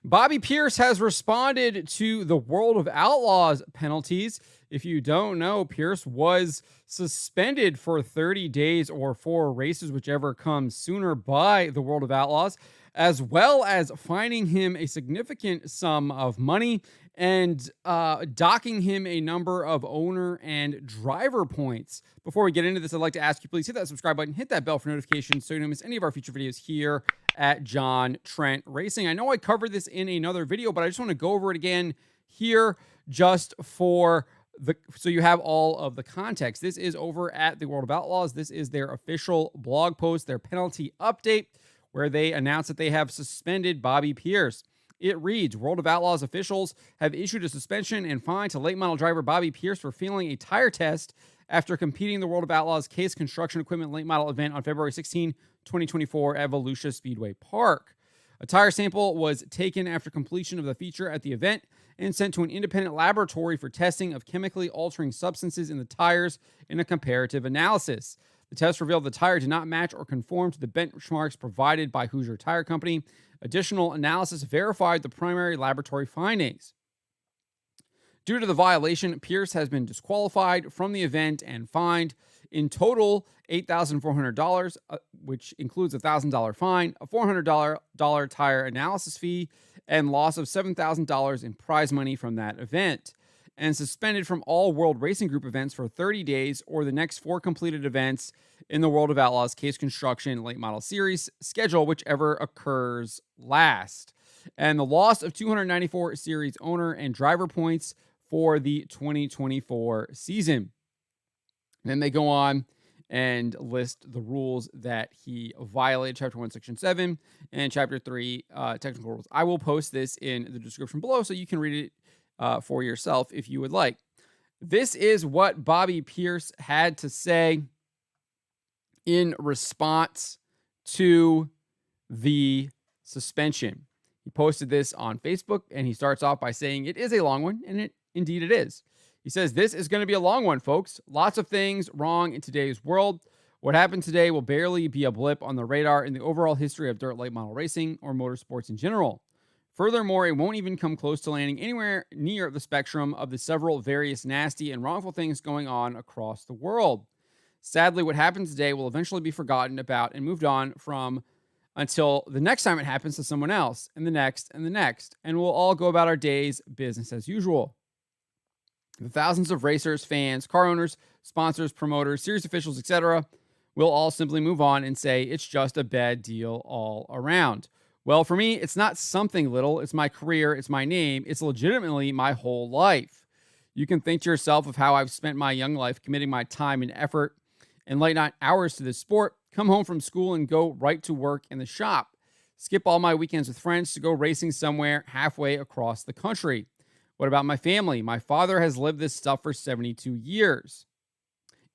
Bobby Pierce has responded to the World of Outlaws penalties. If you don't know, Pierce was suspended for 30 days or 4 races, whichever comes sooner, by the World of Outlaws, as well as fining him a significant sum of money and docking him a number of owner and driver points. Before we get into this, I'd like to ask you, please hit that subscribe button, hit that bell for notifications so you don't miss any of our future videos here at John Trent Racing. I know I covered this in another video, but I just want to go over it again here just so you have all of the context. This is over at the World of Outlaws. This is their official blog post, their penalty update, where they announce that they have suspended Bobby Pierce. It reads, World of Outlaws officials have issued a suspension and fine to late model driver Bobby Pierce for failing a tire test after competing in the World of Outlaws Case Construction Equipment late model event on February 16, 2024 at Volusia Speedway Park. A tire sample was taken after completion of the feature at the event and sent to an independent laboratory for testing of chemically altering substances in the tires in a comparative analysis. The test revealed the tire did not match or conform to the benchmarks provided by Hoosier Tire Company. Additional analysis verified the primary laboratory findings. Due to the violation, Pierce has been disqualified from the event and fined in total $8,400, which includes a $1,000 fine, a $400 tire analysis fee, and loss of $7,000 in prize money from that event, and suspended from all World Racing Group events for 30 days or the next 4 completed events in the World of Outlaws Case Construction Late Model Series schedule, whichever occurs last. And the loss of 294 series owner and driver points for the 2024 season. And then they go on and list the rules that he violated, Chapter 1, Section 7, and Chapter 3, technical rules. I will post this in the description below so you can read it for yourself if you would like. This is what Bobby Pierce had to say in response to the suspension. He posted this on Facebook, and he starts off by saying it is a long one, and indeed it is. He says, this is going to be a long one, folks. Lots of things wrong in today's world. What happened today will barely be a blip on the radar in the overall history of dirt late model racing or motorsports in general. Furthermore, it won't even come close to landing anywhere near the spectrum of the several various nasty and wrongful things going on across the world. Sadly, what happened today will eventually be forgotten about and moved on from until the next time it happens to someone else, and the next, and we'll all go about our days business as usual. The thousands of racers, fans, car owners, sponsors, promoters, series officials, etc. will all simply move on and say it's just a bad deal all around. Well, for me, it's not something little. It's my career. It's my name. It's legitimately my whole life. You can think to yourself of how I've spent my young life committing my time and effort and late night hours to this sport, come home from school and go right to work in the shop, skip all my weekends with friends to go racing somewhere halfway across the country. What about my family? My father has lived this stuff for 72 years.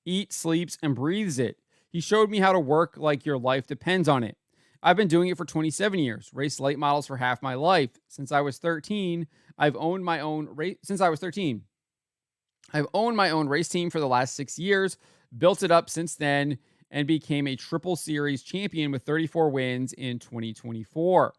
Eats, sleeps, and breathes it. He showed me how to work like your life depends on it. I've been doing it for 27 years, raced late models for half my life. Since I was 13, I've owned my own race team for the last 6 years, built it up since then, and became a Triple Series champion with 34 wins in 2024.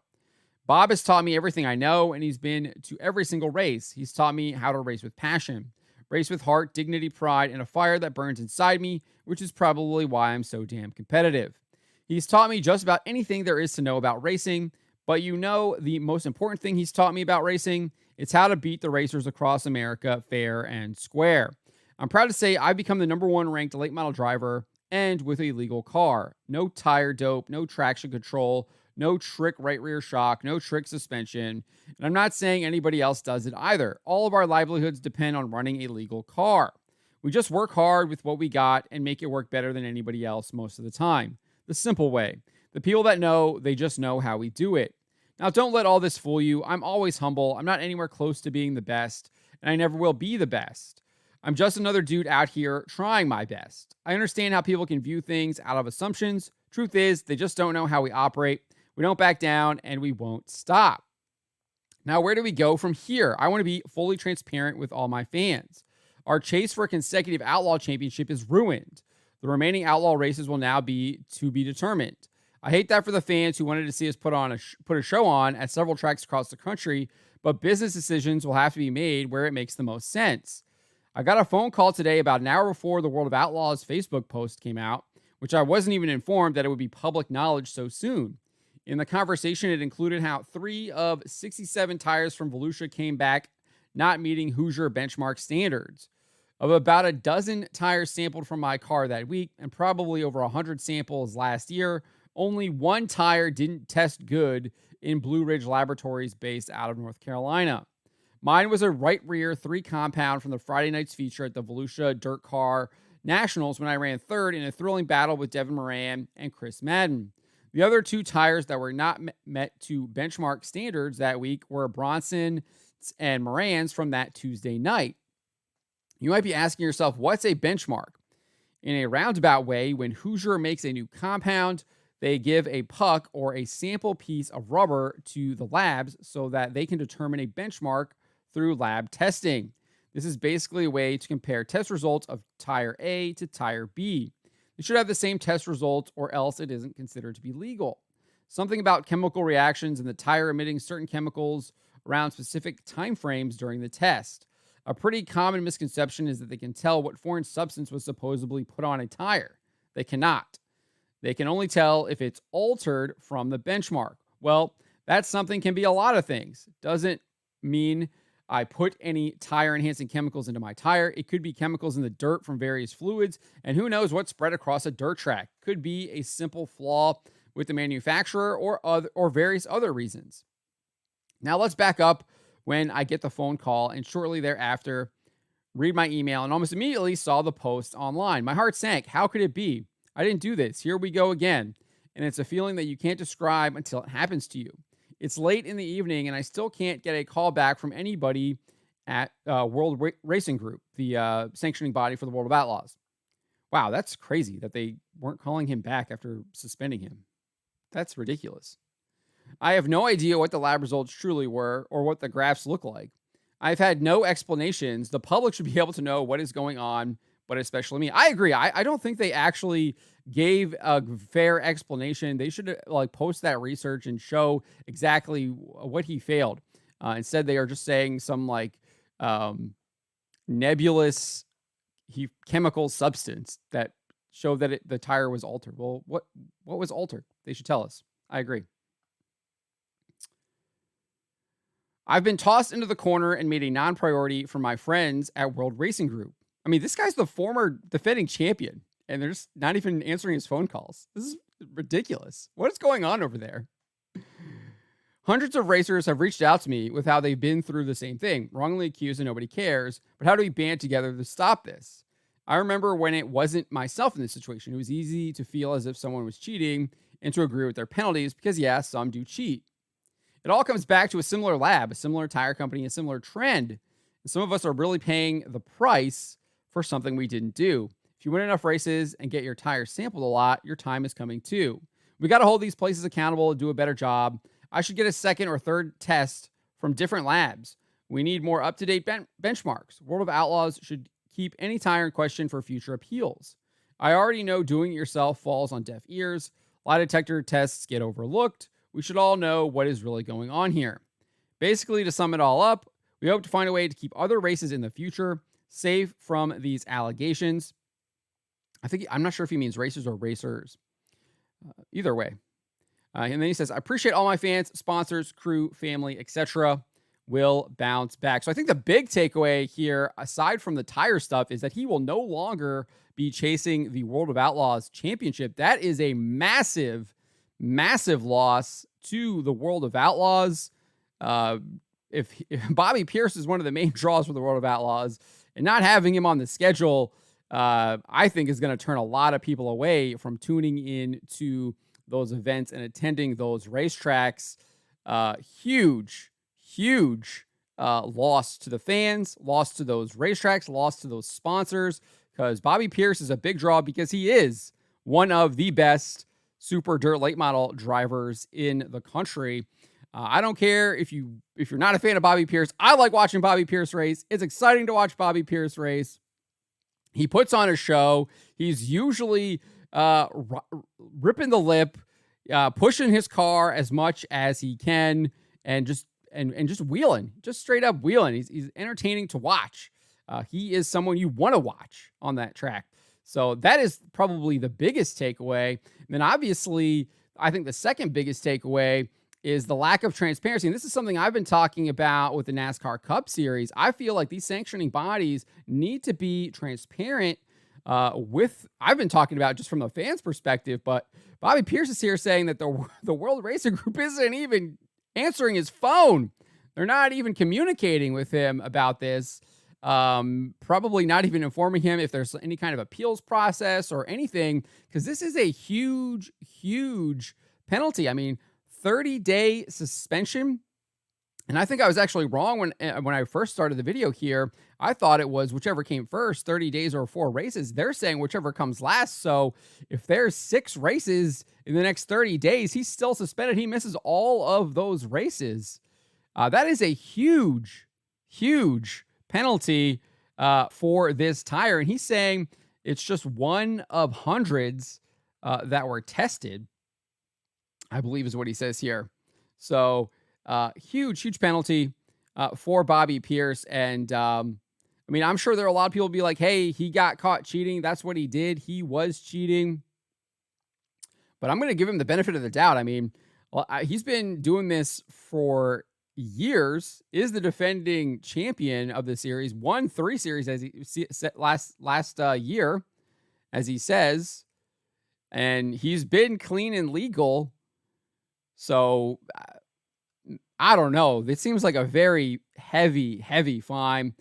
Bob has taught me everything I know, and he's been to every single race. He's taught me how to race with passion, race with heart, dignity, pride, and a fire that burns inside me, which is probably why I'm so damn competitive. He's taught me just about anything there is to know about racing, but you know the most important thing he's taught me about racing? It's how to beat the racers across America fair and square. I'm proud to say I've become the number 1 ranked late model driver, and with a legal car. No tire dope, no traction control, no trick right rear shock, no trick suspension. And I'm not saying anybody else does it either. All of our livelihoods depend on running a legal car. We just work hard with what we got and make it work better than anybody else most of the time. The simple way. The people that know, they just know how we do it. Now, don't let all this fool you. I'm always humble. I'm not anywhere close to being the best, and I never will be the best. I'm just another dude out here trying my best. I understand how people can view things out of assumptions. Truth is, they just don't know how we operate. We don't back down, and we won't stop. Now, where do we go from here? I want to be fully transparent with all my fans. Our chase for a consecutive Outlaw Championship is ruined. The remaining Outlaw races will now be to be determined. I hate that for the fans who wanted to see us put a show on at several tracks across the country, but business decisions will have to be made where it makes the most sense. I got a phone call today about an hour before the World of Outlaws Facebook post came out, which I wasn't even informed that it would be public knowledge so soon. In the conversation, it included how 3 of 67 tires from Volusia came back not meeting Hoosier benchmark standards. Of about a dozen tires sampled from my car that week, and probably over 100 samples last year, only one tire didn't test good in Blue Ridge Laboratories based out of North Carolina. Mine was a right rear 3 compound from the Friday night's feature at the Volusia Dirt Car Nationals when I ran third in a thrilling battle with Devin Moran and Chris Madden. The other 2 tires that were not met to benchmark standards that week were Bronson and Moran's from that Tuesday night. You might be asking yourself, what's a benchmark? In a roundabout way, when Hoosier makes a new compound, they give a puck or a sample piece of rubber to the labs so that they can determine a benchmark through lab testing. This is basically a way to compare test results of tire A to tire B. They should have the same test results or else it isn't considered to be legal. Something about chemical reactions and the tire emitting certain chemicals around specific time frames during the test. A pretty common misconception is that they can tell what foreign substance was supposedly put on a tire. They cannot. They can only tell if it's altered from the benchmark. Well, that something can be a lot of things. Doesn't mean I put any tire enhancing chemicals into my tire. It could be chemicals in the dirt from various fluids, and who knows what spread across a dirt track. Could be a simple flaw with the manufacturer or various other reasons. Now let's back up when I get the phone call and shortly thereafter read my email and almost immediately saw the post online. My heart sank. How could it be? I didn't do this. Here we go again. And it's a feeling that you can't describe until it happens to you. It's late in the evening, and I still can't get a call back from anybody at World Racing Group, the sanctioning body for the World of Outlaws. Wow, that's crazy that they weren't calling him back after suspending him. That's ridiculous. I have no idea what the lab results truly were or what the graphs look like. I've had no explanations. The public should be able to know what is going on, but especially me. I agree. I don't think they actually gave a fair explanation. They should post that research and show exactly what he failed. Instead, they are just saying some nebulous chemical substance that showed that the tire was altered. Well, what was altered? They should tell us. I agree. I've been tossed into the corner and made a non-priority for my friends at World Racing Group. I mean, this guy's the former defending champion, and they're just not even answering his phone calls. This is ridiculous. What is going on over there? Hundreds of racers have reached out to me with how they've been through the same thing, wrongly accused and nobody cares, but how do we band together to stop this? I remember when it wasn't myself in this situation. It was easy to feel as if someone was cheating and to agree with their penalties because, yeah, some do cheat. It all comes back to a similar lab, a similar tire company, a similar trend. And some of us are really paying the price for something we didn't do. If you win enough races and get your tires sampled a lot, your time is coming too. We got to hold these places accountable and do a better job. I should get a second or third test from different labs. We need more up-to-date benchmarks. World of Outlaws should keep any tire in question for future appeals. I already know doing it yourself falls on deaf ears. Lie detector tests get overlooked. We should all know what is really going on here. Basically, to sum it all up, we hope to find a way to keep other races in the future safe from these allegations. I'm not sure if he means racers or racers. Either way. And then he says, I appreciate all my fans, sponsors, crew, family, etc. will bounce back. So I think the big takeaway here, aside from the tire stuff, is that he will no longer be chasing the World of Outlaws championship. That is a massive loss to the World of Outlaws. If Bobby Pierce is one of the main draws for the World of Outlaws, and not having him on the schedule, I think is going to turn a lot of people away from tuning in to those events and attending those racetracks. Huge loss to the fans, loss to those racetracks, loss to those sponsors, because Bobby Pierce is a big draw because he is one of the best super dirt late model drivers in the country. I don't care if you're not a fan of Bobby Pierce. I like watching Bobby Pierce race. It's exciting to watch Bobby Pierce race. He puts on a show. He's usually ripping the lip. pushing his car as much as he can, and just wheeling, just straight up wheeling. He's entertaining to watch. He is someone you want to watch on that track. So that is probably the biggest takeaway. And then obviously, I think the second biggest takeaway is the lack of transparency. And this is something I've been talking about with the NASCAR Cup Series. I feel like these sanctioning bodies need to be transparent I've been talking about just from a fan's perspective, but Bobby Pierce is here saying that the World Racing Group isn't even answering his phone. They're not even communicating with him about this. Probably not even informing him if there's any kind of appeals process or anything, because this is a huge, huge penalty. I mean, 30-day suspension. And I think I was actually wrong when I first started the video here. I thought it was whichever came first, 30 days or 4 races. They're saying whichever comes last. So if there's 6 races in the next 30 days, he's still suspended. He misses all of those races. That is a huge, huge penalty for this tire. And he's saying it's just one of hundreds that were tested, I believe is what he says here. So huge, huge penalty for Bobby Pierce. And I mean, I'm sure there are a lot of people be like, hey, he got caught cheating. That's what he did. He was cheating. But I'm going to give him the benefit of the doubt. I mean, he's been doing this for years, is the defending champion of the series, won 3 series as he said last year, as he says, and he's been clean and legal. So I don't know. It seems like a very heavy, heavy fine.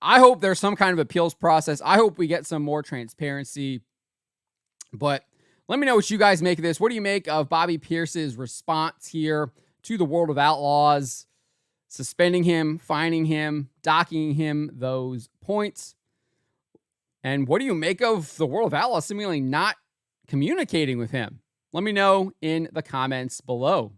I hope there's some kind of appeals process. I hope we get some more transparency. But let me know what you guys make of this. What do you make of Bobby Pierce's response here to the World of Outlaws, suspending him, fining him, docking him those points? And what do you make of the World of Outlaws seemingly not communicating with him? Let me know in the comments below.